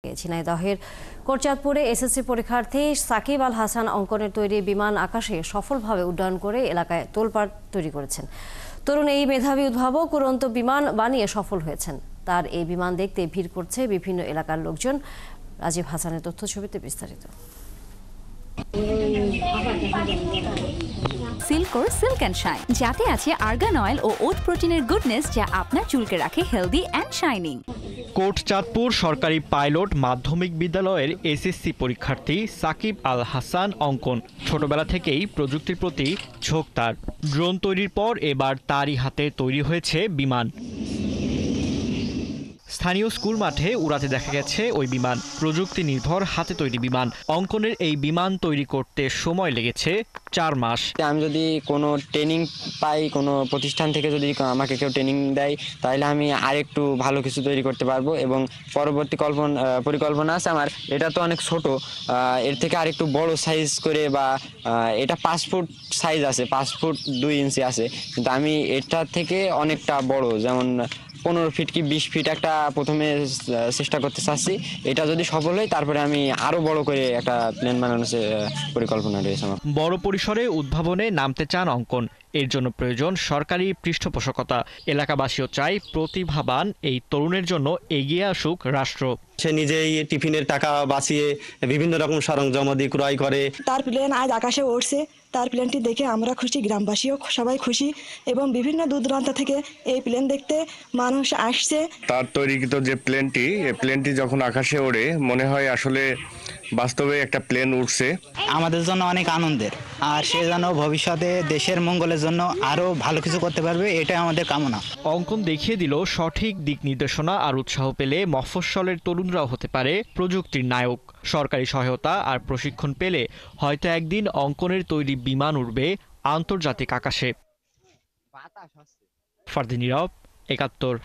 ঝিনাইদহের কোটচাঁদপুরে এসএসসি পরীক্ষার্থী সাকিব আল হাসান অঙ্কনের তৈরি বিমান আকাশে সফলভাবে উড্ডয়ন করে এলাকায় তোলপাড় তৈরি করেছেন। তরুণ এই মেধাবী উদ্ভাবক উড়ন্ত বিমান বানিয়ে সফল হয়েছেন। তার এই বিমান দেখতে ভিড় করছে বিভিন্ন এলাকার লোকজন। রাজীব হাসানের তথ্য ছবিতে বিস্তারিত। সিল্কোর সিল্ক অ্যান্ড শাইন, যাতে আছে আর্গান অয়েল ও ওট প্রোটিনের গুডনেস, যা আপনার চুলকে রাখে হেলদি অ্যান্ড শাইনিং। কোটচাঁদপুর সরকারি পাইলট মাধ্যমিক বিদ্যালয়ের এসএসসি পরীক্ষার্থী সাকিব আল হাসান অঙ্কন ছোটবেলা থেকেই প্রযুক্তির প্রতি ঝোঁক তার। ড্রোন তৈরির পর এবার তারই হাতে তৈরি হয়েছে বিমান। স্থানীয় স্কুল মাঠে উড়াতে দেখা গেছে ওই বিমান। প্রযুক্তি নির্ভর হাতে তৈরি বিমান। অঙ্কনের এই বিমান তৈরি করতে সময় লেগেছে 4 মাস। আমি যদি কোনো ট্রেনিং পাই, কোনো প্রতিষ্ঠান থেকে যদি আমাকে কেউ ট্রেনিং দেয়, তাহলে আমি আরেকটু ভালো কিছু তৈরি করতে পারবো। এবং পরবর্তী পরিকল্পনা আছে আমার। এটা তো অনেক ছোট, এর থেকে আরেকটু বড় সাইজ করে, বা এটা 5 ফুট সাইজ আছে, 5 ফুট 2 ইঞ্চি আছে, কিন্তু আমি এটা থেকে অনেকটা বড়, যেমন 15 ফিট কি 20 ফিট একটা প্রথমে চেষ্টা করতে চাচ্ছি। এটা যদি সফল হয়, তারপরে আমি আরো বড় করে একটা প্লেন বানানোর পরিকল্পনা রয়েছে আমার। বড় পরিসরে উদ্ভাবনে নামতে চান অঙ্কন। এর জন্য প্রয়োজন সরকারি পৃষ্ঠপোষকতা। এলাকাবাসীও চাই প্রতিভাবান এই তরুণের জন্য এগিয়ে আসুক রাষ্ট্র। সে নিজেই টিফিনের টাকা বাঁচিয়ে বিভিন্ন রকম সরঞ্জামাদি ক্রয় করে। তার প্লেন আজ আকাশে উড়ছে। তার প্লেনটি দেখে আমরা খুশি, গ্রামবাসীও সবাই খুশি, এবং বিভিন্ন দূর দূরান্ত থেকে এই প্লেন দেখতে মানুষ আসছে। তার তৈরিকৃত যে প্লেনটি, এই প্লেনটি যখন আকাশে ওড়ে, মনে হয় আসলে বাস্তবে একটা প্লেন উঠছে। আমাদের জন্য অনেক আনন্দের, আর সে যেন ভবিষ্যতে দেশের মঙ্গলের জন্য আরো ভালো কিছু করতে পারবে, এটাই আমাদের কামনা। অঙ্কন দেখিয়ে দিল সঠিক দিক নির্দেশনা আর উৎসাহ পেলে মফস্বলের তরুণরাও হতে পারে প্রযুক্তির নায়ক। সরকারি সহায়তা আর প্রশিক্ষণ পেলে হয়তো একদিন অঙ্কনের তৈরি বিমান উড়বে আন্তর্জাতিক আকাশে। ফারদিন নীরব, ৭১।